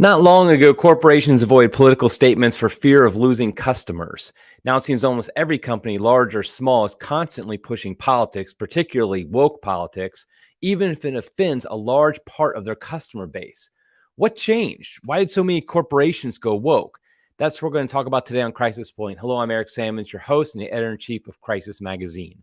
Not long ago, corporations avoided political statements for fear of losing customers. Now it seems almost every company, large or small, is constantly pushing politics, particularly woke politics, even if it offends a large part of their customer base. What changed? Why did so many corporations go woke? That's what we're going to talk about today on Crisis Point. Hello, I'm Eric Sammons, your host and the editor-in-chief of Crisis Magazine.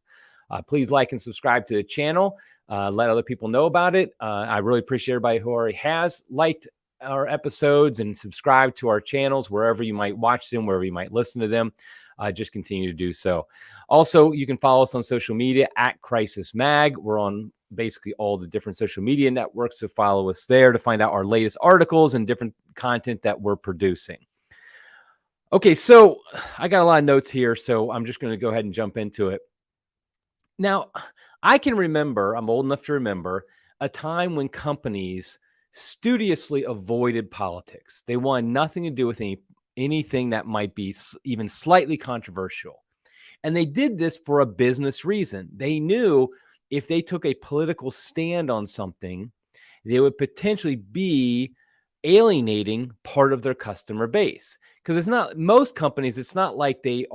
Please like and subscribe to the channel. Let other people know about it. I really appreciate everybody who already has liked our episodes and subscribe to our channels wherever you might watch them, wherever you might listen to them. Just continue to do so. Also, you can follow us on social media at Crisis Mag. We're on basically all the different social media networks, so follow us there to find out our latest articles and different content that we're producing. Okay, so I got a lot of notes here, so I'm just going to go ahead and jump into it. Now, I can remember, I'm old enough to remember, a time when companies studiously avoided politics. They wanted nothing to do with anything that might be even slightly controversial. And they did this for a business reason. They knew if they took a political stand on something, they would potentially be alienating part of their customer base. Because it's not, most companies, it's not like their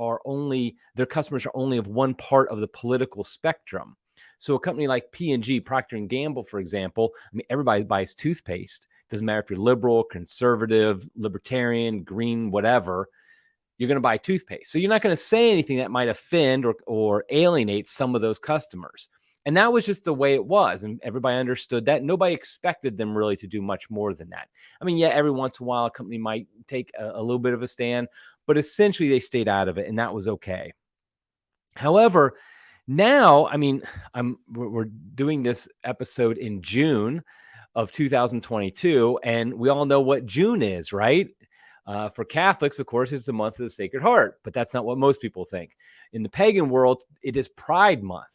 customers are only of one part of the political spectrum. So a company like P&G, Procter & Gamble, for example, I mean, everybody buys toothpaste. Doesn't matter if you're liberal, conservative, libertarian, green, whatever, you're going to buy toothpaste. So you're not going to say anything that might offend or alienate some of those customers. And that was just the way it was. And everybody understood that. Nobody expected them really to do much more than that. I mean, yeah, every once in a while, a company might take a little bit of a stand, but essentially they stayed out of it, and that was okay. However, now, I mean, we're doing this episode in June of 2022, and we all know what June is, right? For Catholics, of course, it's the month of the Sacred Heart, but that's not what most people think. In the pagan world, it is Pride Month.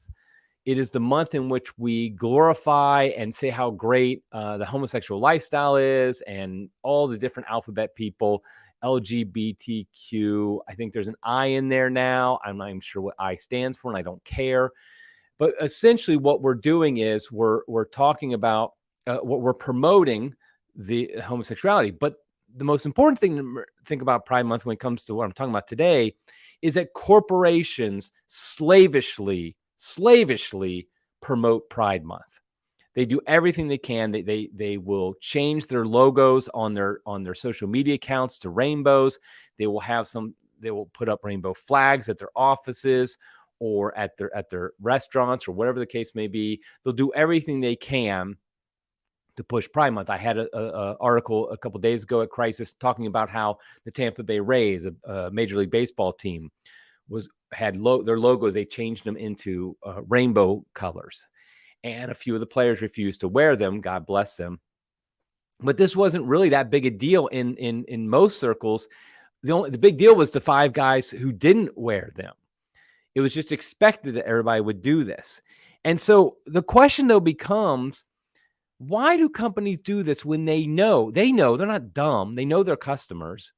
It is the month in which we glorify and say how great the homosexual lifestyle is and all the different alphabet people, LGBTQ. I think there's an I in there now. I'm not even sure what I stands for, and I don't care. But essentially what we're doing is we're talking about what we're promoting the homosexuality. But the most important thing to think about Pride Month when it comes to what I'm talking about today is that corporations slavishly promote Pride Month. They do everything they can. They will change their logos on their social media accounts to rainbows. They will put up rainbow flags at their offices or at their restaurants or whatever the case may be. They'll do everything they can to push Pride Month. I had an article a couple days ago at Crisis talking about how the Tampa Bay Rays, a Major League Baseball team, had their logos. They changed them into rainbow colors, and a few of the players refused to wear them. God bless them. But this wasn't really that big a deal in most circles. The big deal was the 5 guys who didn't wear them. It was just expected that everybody would do this. And so the question though becomes, why do companies do this when they know they're not dumb? They know their customers.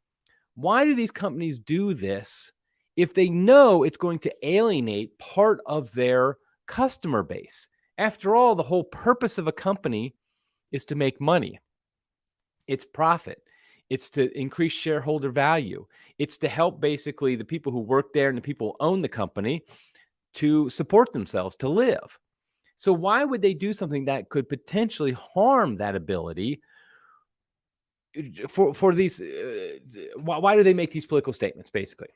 Why do these companies do this if they know it's going to alienate part of their customer base? After all, the whole purpose of a company is to make money. It's profit. It's to increase shareholder value. It's to help basically the people who work there and the people who own the company to support themselves, to live. So why would they do something that could potentially harm that ability for these? Why do they make these political statements, basically?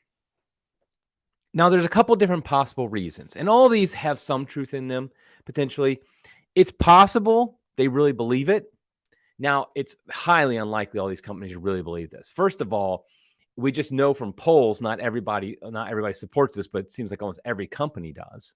Now, there's a couple different possible reasons, and all these have some truth in them, potentially. It's possible they really believe it. Now, it's highly unlikely all these companies really believe this. First of all, we just know from polls, not everybody supports this, but it seems like almost every company does.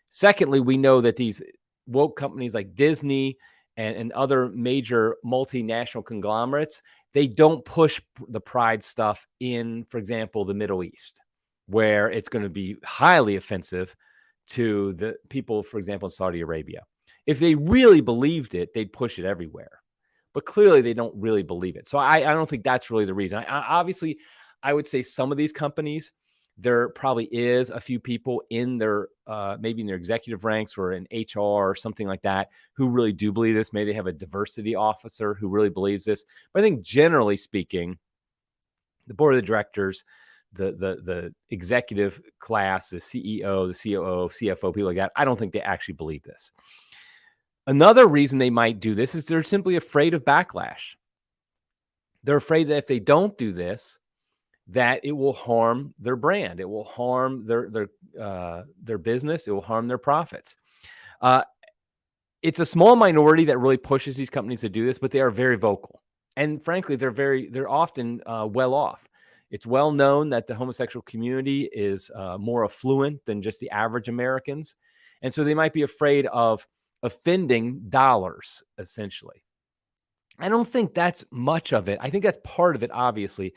Secondly, we know that these woke companies like Disney and other major multinational conglomerates, they don't push the pride stuff in, for example, the Middle East, where it's going to be highly offensive to the people, for example, in Saudi Arabia. If they really believed it, they'd push it everywhere. But clearly, they don't really believe it. So I don't think that's really the reason. Obviously, I would say some of these companies, There probably is a few people in their, maybe in their executive ranks or in HR or something like that who really do believe this. Maybe they have a diversity officer who really believes this. But I think generally speaking, the board of the directors, the executive class, the CEO, the COO, CFO, people like that, I don't think they actually believe this. Another reason they might do this is they're simply afraid of backlash. They're afraid that if they don't do this, that it will harm their brand. It will harm their business. It will harm their profits. It's a small minority that really pushes these companies to do this, but they are very vocal. And frankly, they're often well off. It's well known that the homosexual community is more affluent than just the average Americans. And so they might be afraid of offending dollars, essentially. I don't think that's much of it. I think that's part of it, obviously,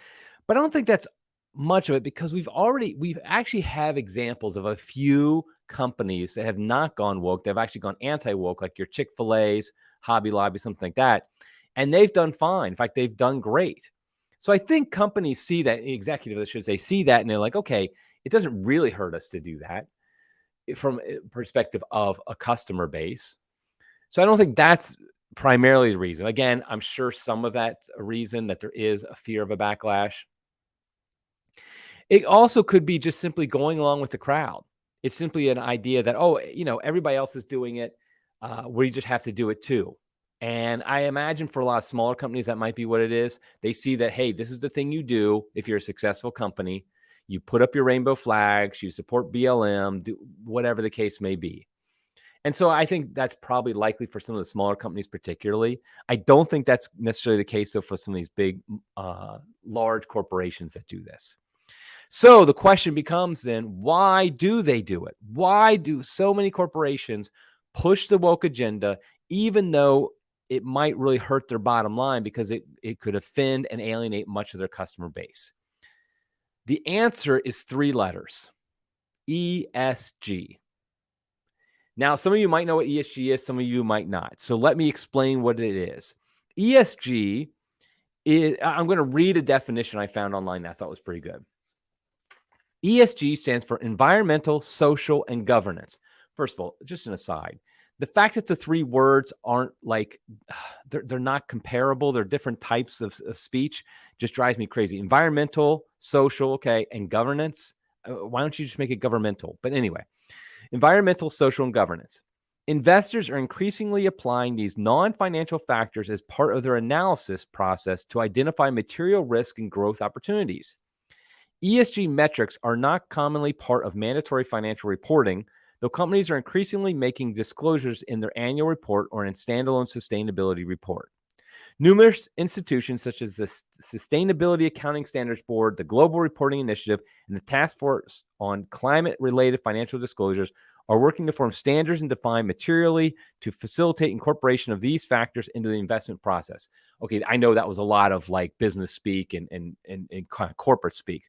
but I don't think that's much of it because we've actually have examples of a few companies that have not gone woke. They've actually gone anti-woke, like your Chick-fil-A's, Hobby Lobby, something like that. And they've done fine. In fact, they've done great. So I think companies see that, executives, I should say, see that, and they're like, okay, it doesn't really hurt us to do that from a perspective of a customer base. So I don't think that's primarily the reason. Again, I'm sure some of that's a reason that there is a fear of a backlash. It also could be just simply going along with the crowd. It's simply an idea that, oh, everybody else is doing it. We just have to do it too. And I imagine for a lot of smaller companies, that might be what it is. They see that, hey, this is the thing you do if you're a successful company. You put up your rainbow flags, you support BLM, do whatever the case may be. And so I think that's probably likely for some of the smaller companies particularly. I don't think that's necessarily the case, though, for some of these big, large corporations that do this. So the question becomes then, why do they do it? Why do so many corporations push the woke agenda, even though it might really hurt their bottom line because it could offend and alienate much of their customer base? The answer is 3 letters: ESG. Now, some of you might know what ESG is, some of you might not. So let me explain what it is. ESG is, I'm going to read a definition I found online that I thought was pretty good. ESG stands for environmental, social, and governance. First of all, just an aside, the fact that the 3 words aren't like, they're not comparable, they're different types of speech, just drives me crazy. Environmental, social, okay, and governance. Why don't you just make it governmental? But anyway, environmental, social, and governance. Investors are increasingly applying these non-financial factors as part of their analysis process to identify material risk and growth opportunities. ESG metrics are not commonly part of mandatory financial reporting, though companies are increasingly making disclosures in their annual report or in standalone sustainability report. Numerous institutions such as the Sustainability Accounting Standards Board, the Global Reporting Initiative, and the Task Force on Climate-Related Financial Disclosures are working to form standards and define materially to facilitate incorporation of these factors into the investment process. Okay, I know that was a lot of like business speak and kind of corporate speak.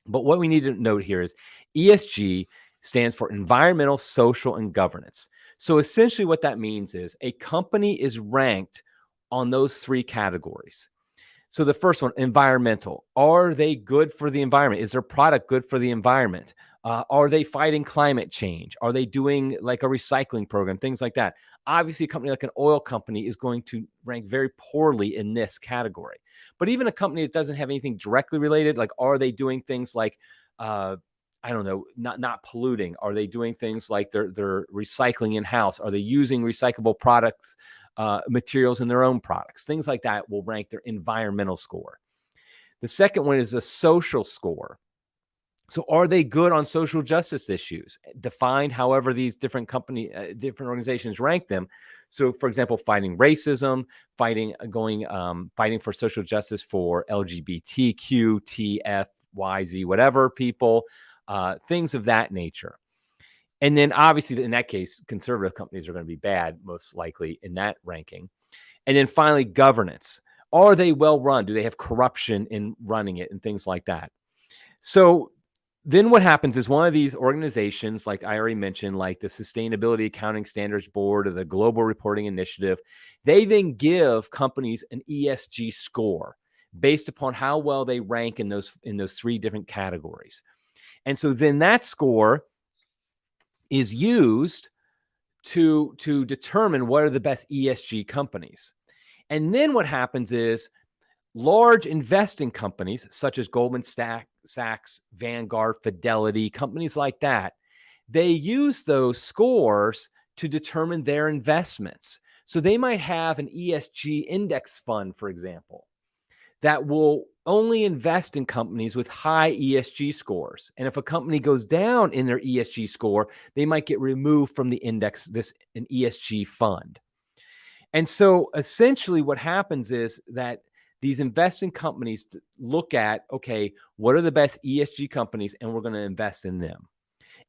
But what we need to note here is ESG stands for environmental, social, and governance. So essentially what that means is a company is ranked on those 3 categories. So the first one, environmental. Are they good for the environment? Is their product good for the environment? Are they fighting climate change? Are they doing like a recycling program? Things like that. Obviously, a company like an oil company is going to rank very poorly in this category. But even a company that doesn't have anything directly related, like are they doing things like, I don't know, not polluting? Are they doing things like they're recycling in-house? Are they using recyclable products, materials in their own products? Things like that will rank their environmental score. The second one is a social score. So are they good on social justice issues? Defined however these different different organizations rank them. So, for example, fighting racism, fighting for social justice for LGBTQ, TF, YZ, whatever people, things of that nature. And then obviously in that case, conservative companies are going to be bad, most likely in that ranking. And then finally, governance. Are they well run? Do they have corruption in running it and things like that? So then what happens is one of these organizations, like I already mentioned, like the Sustainability Accounting Standards Board or the Global Reporting Initiative, they then give companies an ESG score based upon how well they rank in those 3 different categories. And so then that score is used to determine what are the best ESG companies. And then what happens is large investing companies such as Goldman Sachs, Vanguard, Fidelity, companies like that, they use those scores to determine their investments. So they might have an ESG index fund, for example, that will only invest in companies with high ESG scores. And if a company goes down in their ESG score, they might get removed from the index, an ESG fund. And so essentially what happens is that these investing companies look at, okay, what are the best ESG companies, and we're going to invest in them.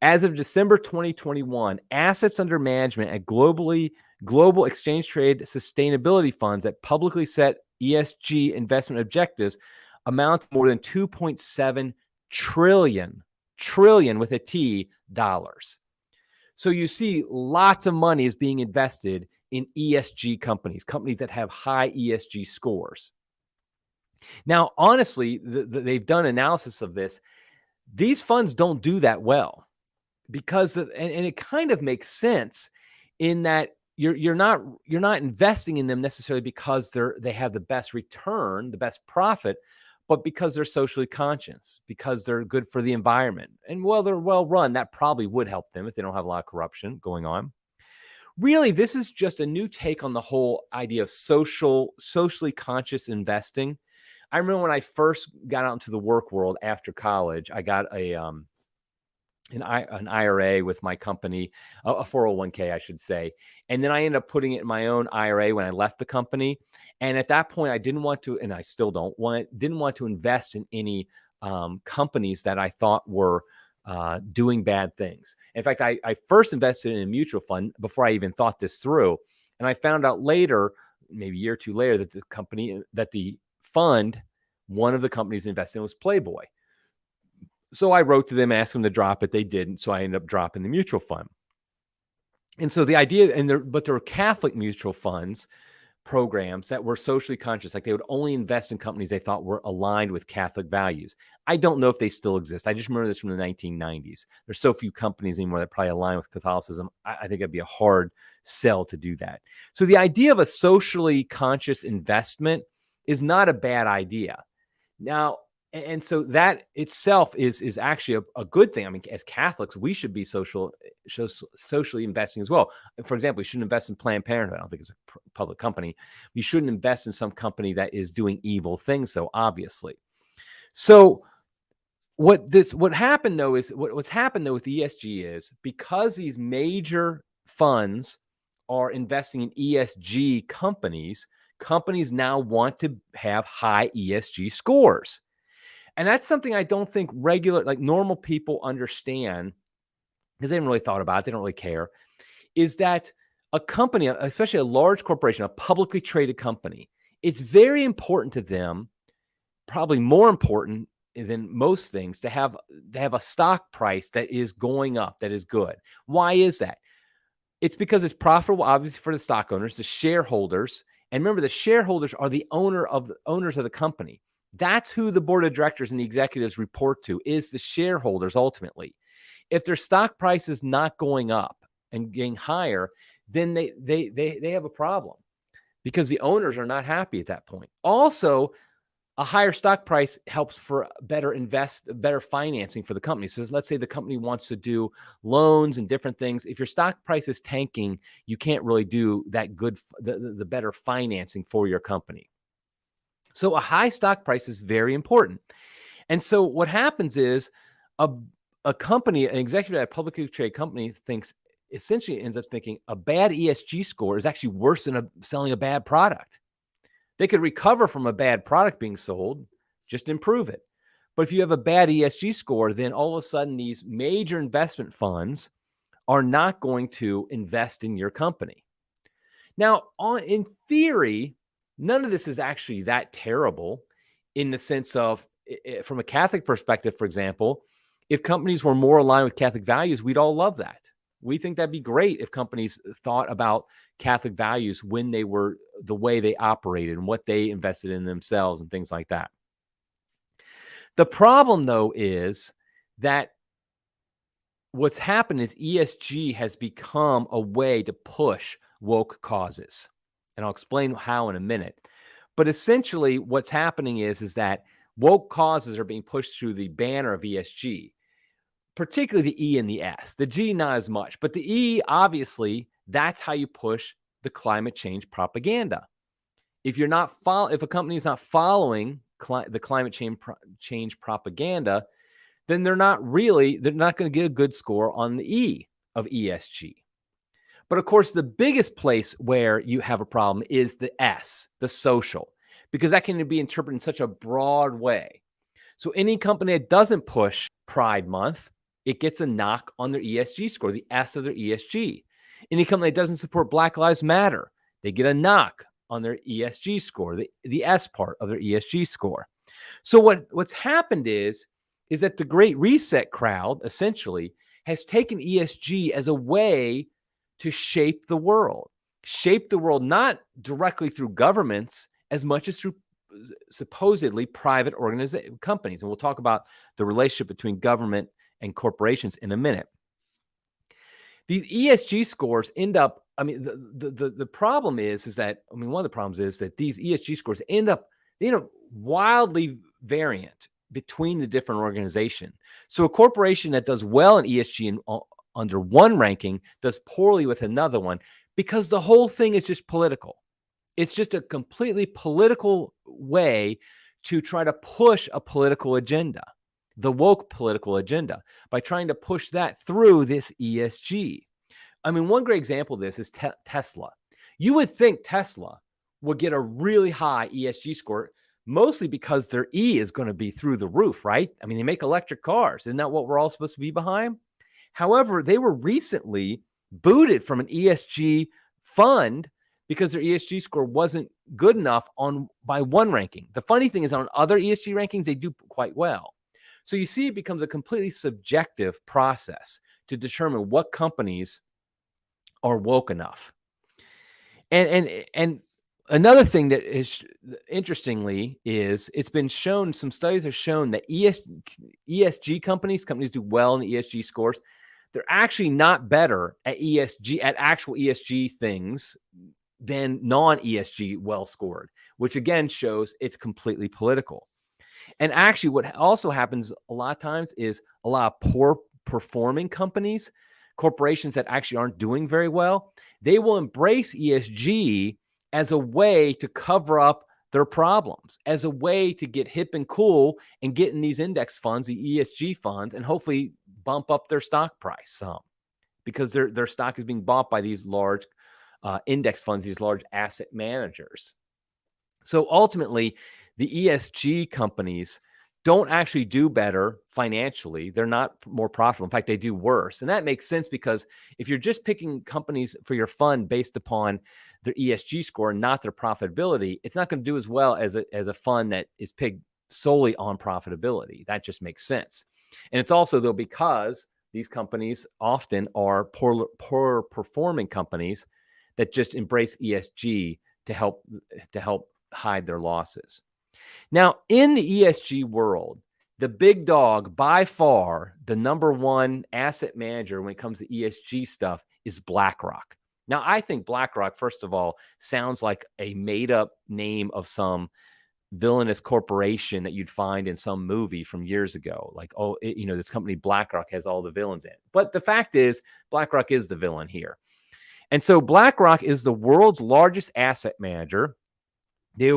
As of December 2021, assets under management at global exchange trade sustainability funds that publicly set ESG investment objectives amount to more than 2.7 trillion with a T dollars. So you see lots of money is being invested in ESG companies that have high ESG scores. Now, honestly, they've done analysis of this. These funds don't do that well because and it kind of makes sense in that you're not investing in them necessarily because they have the best return, the best profit, but because they're socially conscious, because they're good for the environment. And they're well run, that probably would help them if they don't have a lot of corruption going on. Really, this is just a new take on the whole idea of socially conscious investing. I remember when I first got out into the work world after college, I got an IRA with my company, a 401k, I should say. And then I ended up putting it in my own IRA when I left the company. And at that point, I didn't want to, and I still didn't want to invest in any companies that I thought were doing bad things. In fact, I first invested in a mutual fund before I even thought this through. And I found out later, maybe a year or two later, that the fund, one of the companies invested in was Playboy. So I wrote to them, asked them to drop it. They didn't. So I ended up dropping the mutual fund. And so the idea, but there were Catholic mutual funds programs that were socially conscious, like they would only invest in companies they thought were aligned with Catholic values. I don't know if they still exist. I just remember this from the 1990s. There's so few companies anymore that probably align with Catholicism. I think it'd be a hard sell to do that. So the idea of a socially conscious investment is not a bad idea. Now, and so that itself is actually a good thing. I mean, as Catholics, we should be socially investing as well. For example, we shouldn't invest in Planned Parenthood. I don't think it's a public company. We shouldn't invest in some company that is doing evil things, though, obviously. So what's happened though with ESG is because these major funds are investing in ESG companies now want to have high ESG scores. And that's something I don't think normal people understand, because they haven't really thought about it. They don't really care, is that a company, especially a large corporation, a publicly traded company, it's very important to them, probably more important than most things, to have a stock price that is going up, that is good. Why is that? It's because it's profitable, obviously, for the stock owners, the shareholders. And remember, the shareholders are the owners of the company. That's who the board of directors and the executives report to, is the shareholders ultimately. If their stock price is not going up and getting higher, then they have a problem because the owners are not happy at that point. Also, a higher stock price helps for better financing for the company. So let's say the company wants to do loans and different things. If your stock price is tanking, you can't really do that good, the better financing for your company. So a high stock price is very important. And so what happens is a company, an executive at a publicly traded company essentially ends up thinking a bad ESG score is actually worse than selling a bad product. They could recover from a bad product being sold, just improve it. But if you have a bad ESG score, then all of a sudden these major investment funds are not going to invest in your company. Now, in theory, none of this is actually that terrible in the sense of, from a Catholic perspective, for example, if companies were more aligned with Catholic values, we'd all love that. We think that'd be great if companies thought about Catholic values when they were the way they operated and what they invested in themselves and things like that. The problem, though, is that what's happened is ESG has become a way to push woke causes. And I'll explain how in a minute. But essentially what's happening is that woke causes are being pushed through the banner of ESG, particularly the E and the S. The G, not as much. But the E, obviously, that's how you push the climate change propaganda. If a company is not following the climate change propaganda, then they're not going to get a good score on the E of ESG. But of course, the biggest place where you have a problem is the S, the social, because that can be interpreted in such a broad way. So any company that doesn't push Pride Month, it gets a knock on their ESG score, the S of their ESG. Any company that doesn't support Black Lives Matter, they get a knock on their ESG score, the S part of their ESG score. So what's happened is that the Great Reset crowd essentially has taken ESG as a way to shape the world not directly through governments as much as through supposedly private companies. And we'll talk about the relationship between government and corporations in a minute. These ESG scores end up, the problem is that, one of the problems is that these ESG scores end up wildly variant between the different organizations. So a corporation that does well in ESG under one ranking does poorly with another one because the whole thing is just political. It's just a completely political way to try to push a political agenda, the woke political agenda, by trying to push that through this ESG. One great example of this is Tesla. You would think Tesla would get a really high ESG score, mostly because their E is going to be through the roof, right? They make electric cars. Isn't that what we're all supposed to be behind? However, they were recently booted from an ESG fund because their ESG score wasn't good enough by one ranking. The funny thing is on other ESG rankings, they do quite well. So you see, it becomes a completely subjective process to determine what companies are woke enough. And another thing that is interestingly is it's been shown, some studies have shown that ESG companies do well in the ESG scores. They're actually not better at actual ESG things than non-ESG well scored, which again shows it's completely political. And actually what also happens a lot of times is a lot of poor performing corporations that actually aren't doing very well, they will embrace ESG as a way to cover up their problems, as a way to get hip and cool and get in these index funds, the ESG funds, and hopefully bump up their stock price some, because their stock is being bought by these large index funds, these large asset managers. So ultimately, the ESG companies don't actually do better financially. They're not more profitable. In fact, they do worse. And that makes sense because if you're just picking companies for your fund based upon their ESG score and not their profitability, it's not going to do as well as a fund that is picked solely on profitability. That just makes sense. And it's also, though, because these companies often are poor performing companies that just embrace ESG to help hide their losses. Now, in the ESG world, the big dog, by far, the number one asset manager when it comes to ESG stuff is BlackRock. Now, I think BlackRock, first of all, sounds like a made-up name of some villainous corporation that you'd find in some movie from years ago. Like, this company BlackRock has all the villains in it. But the fact is, BlackRock is the villain here. And so BlackRock is the world's largest asset manager. They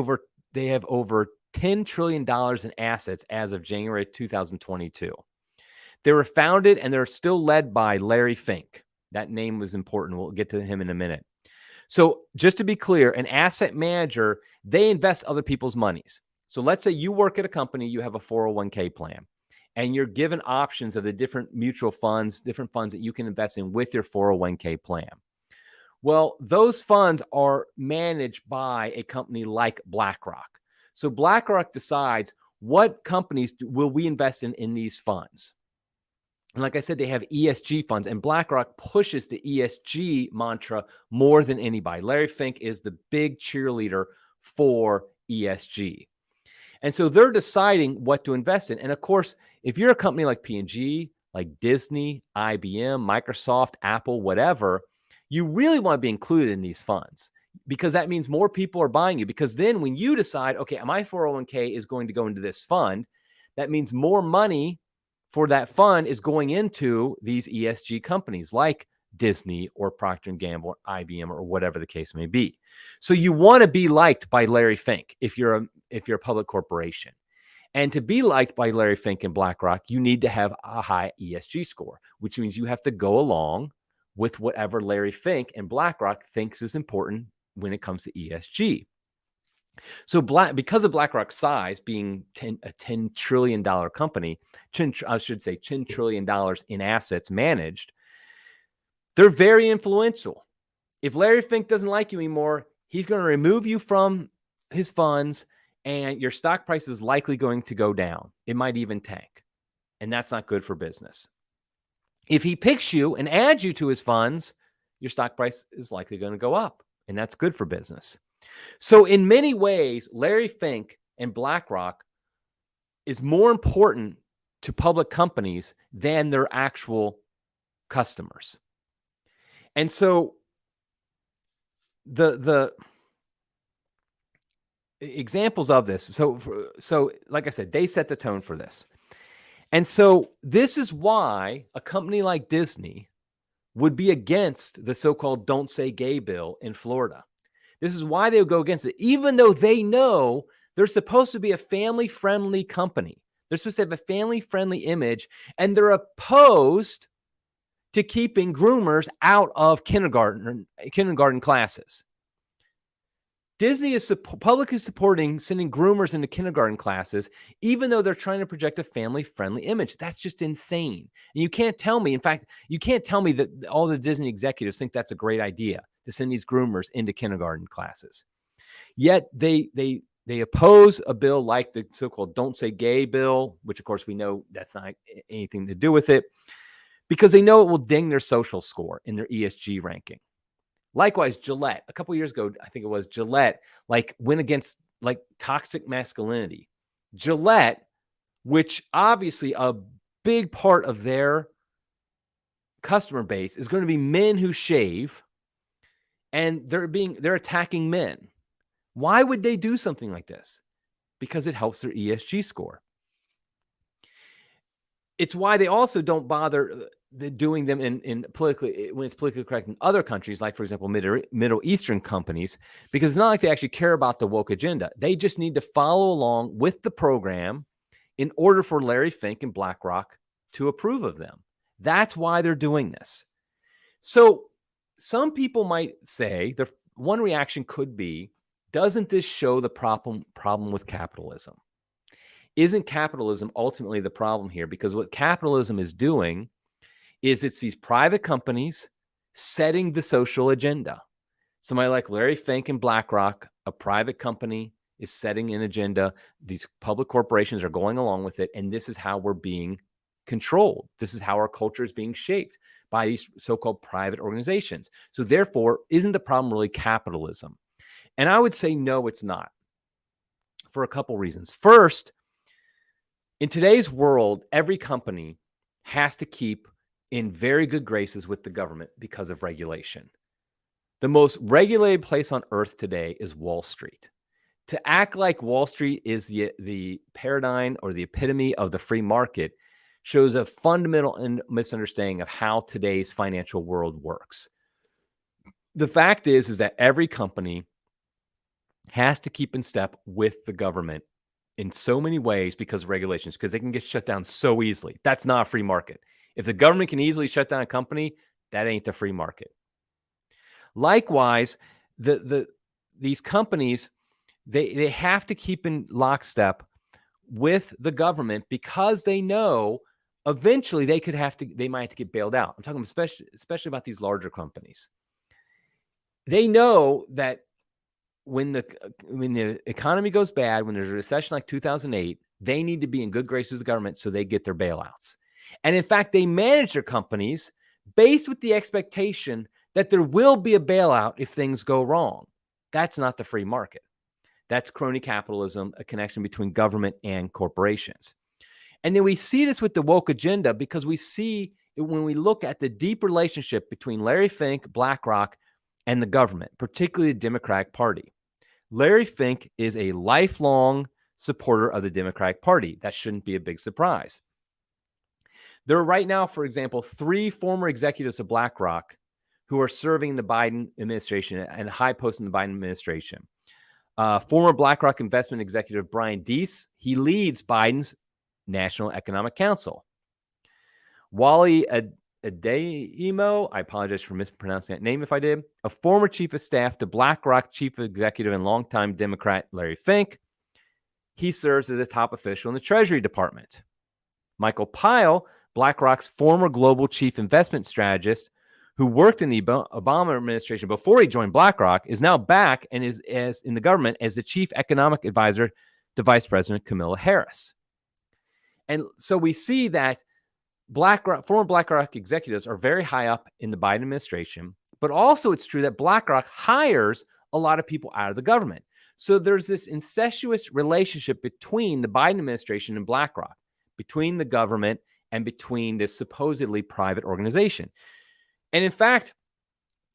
have over $10 trillion in assets as of January 2022. They were founded and they're still led by Larry Fink. That name was important. We'll get to him in a minute. So just to be clear, an asset manager, they invest other people's monies. So let's say you work at a company, you have a 401k plan, and you're given options of the different mutual funds, different funds that you can invest in with your 401k plan. Well, those funds are managed by a company like BlackRock. So BlackRock decides what companies will we invest in these funds. And like I said, they have ESG funds, and BlackRock pushes the ESG mantra more than anybody. Larry Fink is the big cheerleader for ESG. And so they're deciding what to invest in. And of course, if you're a company like P&G, like Disney, IBM, Microsoft, Apple, whatever, you really want to be included in these funds, because that means more people are buying you. Because then when you decide, okay, my 401k is going to go into this fund, that means more money for that fund is going into these ESG companies like Disney or Procter & Gamble or IBM or whatever the case may be. So you want to be liked by Larry Fink if you're a public corporation. And to be liked by Larry Fink and BlackRock, you need to have a high ESG score, which means you have to go along with whatever Larry Fink and BlackRock thinks is important when it comes to ESG. So because of BlackRock's size being a $10 trillion company, I should say $10 trillion in assets managed, they're very influential. If Larry Fink doesn't like you anymore, he's going to remove you from his funds, and your stock price is likely going to go down. It might even tank, and that's not good for business. If he picks you and adds you to his funds, your stock price is likely going to go up, and that's good for business. So in many ways, Larry Fink and BlackRock is more important to public companies than their actual customers. And so the examples of this, so like I said, they set the tone for this. And so this is why a company like Disney would be against the so-called Don't Say Gay bill in Florida. This is why they would go against it, even though they know they're supposed to be a family-friendly company. They're supposed to have a family-friendly image, and they're opposed to keeping groomers out of kindergarten classes. Disney is publicly supporting sending groomers into kindergarten classes, even though they're trying to project a family-friendly image. That's just insane. And you can't tell me, in fact, you can't tell me that all the Disney executives think that's a great idea to send these groomers into kindergarten classes. Yet they oppose a bill like the so-called Don't Say Gay bill, which of course we know that's not anything to do with it, because they know it will ding their social score in their ESG ranking. Likewise, Gillette, a couple of years ago, I think it was, Gillette went against toxic masculinity. Gillette, which obviously a big part of their customer base is going to be men who shave, and they're attacking men. Why would they do something like this? Because it helps their ESG score. It's why they also don't bother doing them in politically, when it's politically correct in other countries, like, for example, Middle Eastern companies, because it's not like they actually care about the woke agenda. They just need to follow along with the program in order for Larry Fink and BlackRock to approve of them. That's why they're doing this. So some people might say, one reaction could be, doesn't this show the problem with capitalism? Isn't capitalism ultimately the problem here? Because what capitalism is doing is it's these private companies setting the social agenda. Somebody like Larry Fink and BlackRock, a private company, is setting an agenda. These public corporations are going along with it, and this is how we're being controlled. This is how our culture is being shaped by these so-called private organizations. So therefore, isn't the problem really capitalism? And I would say no, it's not, for a couple reasons. First, in today's world, every company has to keep in very good graces with the government because of regulation. The most regulated place on earth today is Wall Street. To act like Wall Street is the paradigm or the epitome of the free market shows a fundamental misunderstanding of how today's financial world works. The fact is that every company has to keep in step with the government in so many ways because of regulations, because they can get shut down so easily. That's not a free market. If the government can easily shut down a company, that ain't the free market. Likewise, these companies, they have to keep in lockstep with the government because they know eventually they might have to get bailed out. I'm talking especially about these larger companies. They know that when the economy goes bad, when there's a recession like 2008, they need to be in good graces with the government so they get their bailouts. And in fact, they manage their companies based with the expectation that there will be a bailout if things go wrong. That's not the free market. That's crony capitalism, a connection between government and corporations. And then we see this with the woke agenda because we see when we look at the deep relationship between Larry Fink, BlackRock, and the government, particularly the Democratic Party. Larry Fink is a lifelong supporter of the Democratic Party. That shouldn't be a big surprise. There are right now, for example, 3 former executives of BlackRock who are serving the Biden administration and high posts in the Biden administration. Former BlackRock investment executive Brian Deese, he leads Biden's National Economic Council. Wally Adeyemo, I apologize for mispronouncing that name if I did, a former chief of staff to BlackRock chief executive and longtime Democrat Larry Fink. He serves as a top official in the Treasury Department. Michael Pyle, BlackRock's former global chief investment strategist, who worked in the Obama administration before he joined BlackRock, is now back and is in the government as the chief economic advisor to Vice President Kamala Harris. And so we see that former BlackRock executives are very high up in the Biden administration, but also it's true that BlackRock hires a lot of people out of the government. So there's this incestuous relationship between the Biden administration and BlackRock, between the government and between this supposedly private organization. And in fact,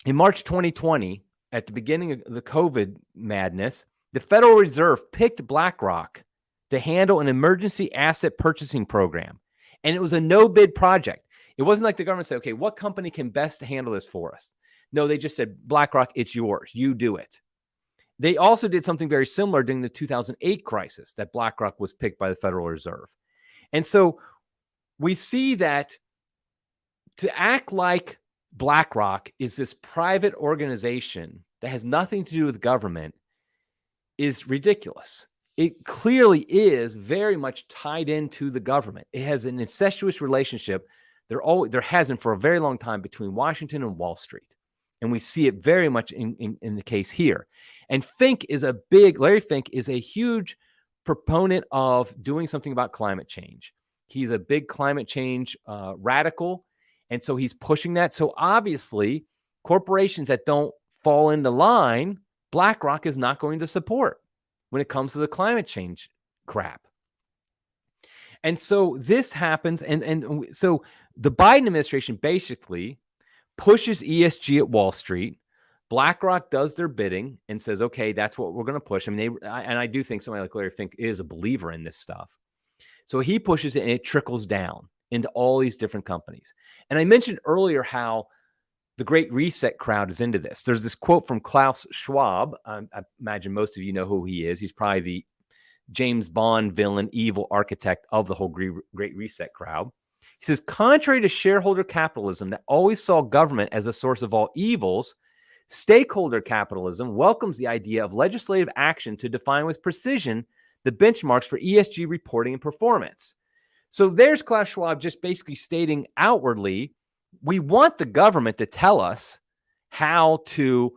in March 2020, at the beginning of the COVID madness, the Federal Reserve picked BlackRock to handle an emergency asset purchasing program. And it was a no-bid project. It wasn't like the government said, okay, what company can best handle this for us? No, they just said, BlackRock, it's yours. You do it. They also did something very similar during the 2008 crisis that BlackRock was picked by the Federal Reserve. And so we see that to act like BlackRock is this private organization that has nothing to do with government is ridiculous. It clearly is very much tied into the government. It has an incestuous relationship. There has been for a very long time between Washington and Wall Street. And we see it very much in the case here. And Larry Fink is a huge proponent of doing something about climate change. He's a big climate change radical. And so he's pushing that. So obviously, corporations that don't fall in the line, BlackRock is not going to support when it comes to the climate change crap. And so this happens. And so the Biden administration basically pushes ESG at Wall Street. BlackRock does their bidding and says, okay, that's what we're going to push. I mean, I do think somebody like Larry Fink is a believer in this stuff. So he pushes it and it trickles down into all these different companies. And I mentioned earlier how the Great Reset crowd is into this. There's this quote from Klaus Schwab. I imagine most of you know who he is. He's probably the James Bond villain, evil architect of the whole Great Reset crowd. He says, contrary to shareholder capitalism that always saw government as a source of all evils, stakeholder capitalism welcomes the idea of legislative action to define with precision the benchmarks for ESG reporting and performance. So there's Klaus Schwab just basically stating outwardly, we want the government to tell us how to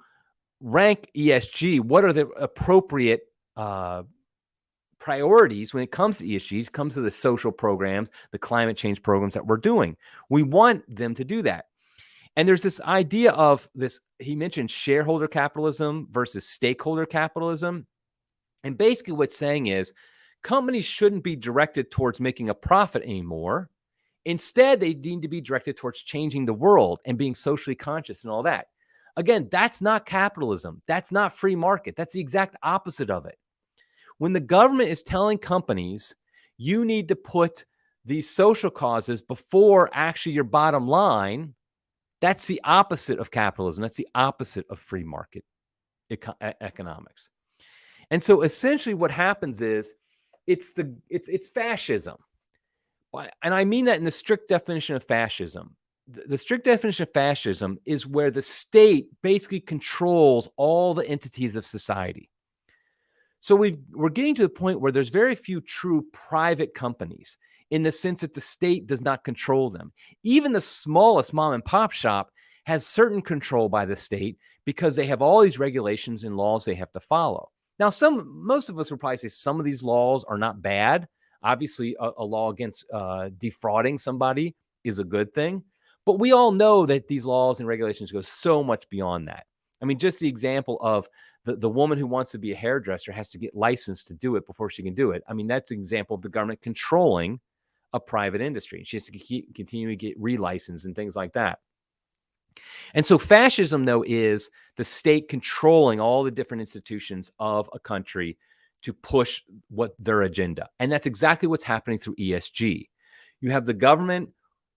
rank ESG. What are the appropriate priorities when it comes to ESG, it comes to the social programs, the climate change programs that we're doing. We want them to do that. And there's this idea of this, he mentioned shareholder capitalism versus stakeholder capitalism. And basically what's saying is companies shouldn't be directed towards making a profit anymore. Instead, they need to be directed towards changing the world and being socially conscious and all that. Again, that's not capitalism. That's not free market. That's the exact opposite of it. When the government is telling companies, you need to put these social causes before actually your bottom line, that's the opposite of capitalism. That's the opposite of free market economics. And so essentially what happens is it's fascism. And I mean that in the strict definition of fascism. The strict definition of fascism is where the state basically controls all the entities of society. So we're getting to the point where there's very few true private companies in the sense that the state does not control them. Even the smallest mom and pop shop has certain control by the state because they have all these regulations and laws they have to follow. Now, most of us would probably say some of these laws are not bad. Obviously, a law against defrauding somebody is a good thing. But we all know that these laws and regulations go so much beyond that. I mean, just the example of the woman who wants to be a hairdresser has to get licensed to do it before she can do it. I mean, that's an example of the government controlling a private industry. And she has to continue to get relicensed and things like that. And so fascism, though, is the state controlling all the different institutions of a country to push what their agenda. And that's exactly what's happening through ESG. You have the government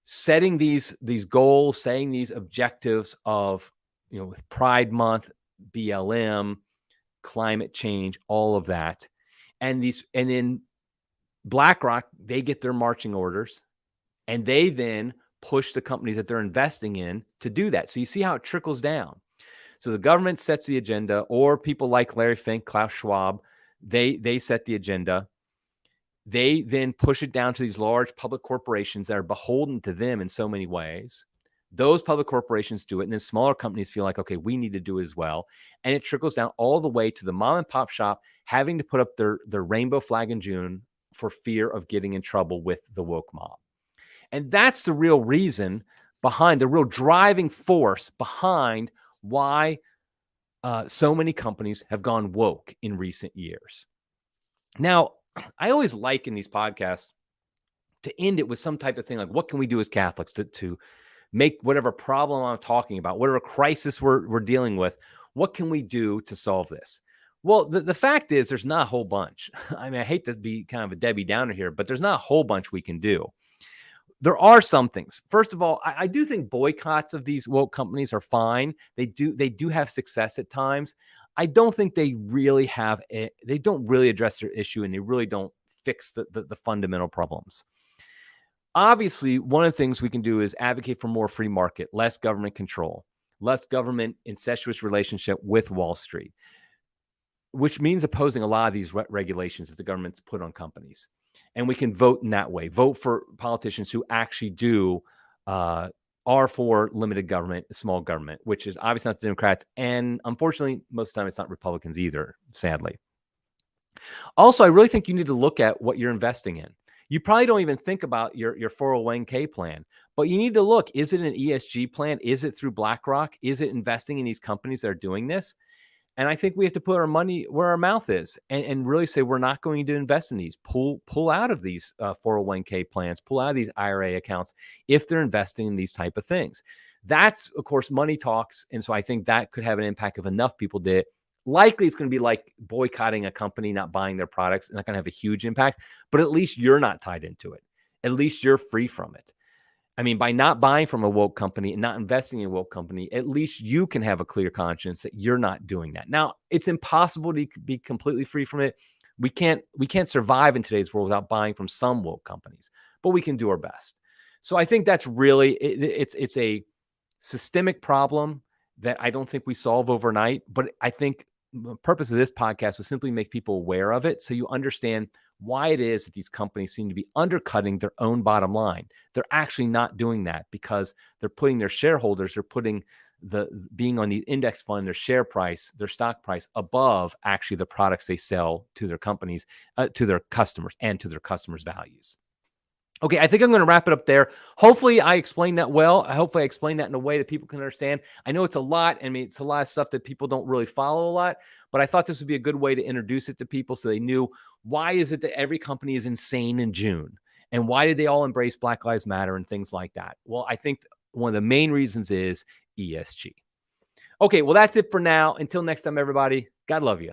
setting these goals, saying these objectives of, with Pride Month, BLM, climate change, all of that. And then BlackRock, they get their marching orders, and they then push the companies that they're investing in to do that. So you see how it trickles down. So the government sets the agenda, or people like Larry Fink, Klaus Schwab, they set the agenda. They then push it down to these large public corporations that are beholden to them in so many ways. Those public corporations do it, and then smaller companies feel like, okay, we need to do it as well. And it trickles down all the way to the mom and pop shop having to put up their rainbow flag in June for fear of getting in trouble with the woke mob. And that's the real reason behind, the real driving force behind why so many companies have gone woke in recent years. Now, I always like in these podcasts to end it with some type of thing like, what can we do as Catholics to make whatever problem I'm talking about, whatever crisis we're dealing with, what can we do to solve this? Well, the fact is there's not a whole bunch. I mean, I hate to be kind of a Debbie Downer here, but there's not a whole bunch we can do. There are some things. First of all, I do think boycotts of these woke companies are fine. They do have success at times. I don't think they really they don't really address their issue, and they really don't fix the fundamental problems. Obviously, one of the things we can do is advocate for more free market, less government control, less government incestuous relationship with Wall Street, which means opposing a lot of these regulations that the government's put on companies. And we can vote in that way, vote for politicians who actually are for limited government, small government, which is obviously not the Democrats. And unfortunately, most of the time it's not Republicans either, sadly. Also, I really think you need to look at what you're investing in. You probably don't even think about your 401k plan, but you need to look, is it an ESG plan? Is it through BlackRock? Is it investing in these companies that are doing this? And I think we have to put our money where our mouth is and really say, we're not going to invest in these. Pull out of these 401k plans, pull out of these IRA accounts if they're investing in these type of things. That's, of course, money talks. And so I think that could have an impact if enough people did it. Likely it's going to be like boycotting a company, not buying their products. It's not going to have a huge impact, but at least you're not tied into it. At least you're free from it. I mean, by not buying from a woke company and not investing in a woke company, at least you can have a clear conscience that you're not doing that. Now, it's impossible to be completely free from it. We can't survive in today's world without buying from some woke companies, but we can do our best. So I think that's really, it's a systemic problem that I don't think we solve overnight, but I think the purpose of this podcast was simply make people aware of it so you understand why it is that these companies seem to be undercutting their own bottom line. They're actually not doing that because they're putting their shareholders, they're putting being on the index fund, their share price, their stock price above actually the products they sell to their companies, to their customers and to their customers' values. Okay, I think I'm going to wrap it up there. Hopefully I explained that well. Hopefully I explained that in a way that people can understand. I know it's a lot. I mean, it's a lot of stuff that people don't really follow a lot, but I thought this would be a good way to introduce it to people so they knew, why is it that every company is insane in June? And why did they all embrace Black Lives Matter and things like that? Well, I think one of the main reasons is ESG. Okay, well, that's it for now. Until next time, everybody, God love you.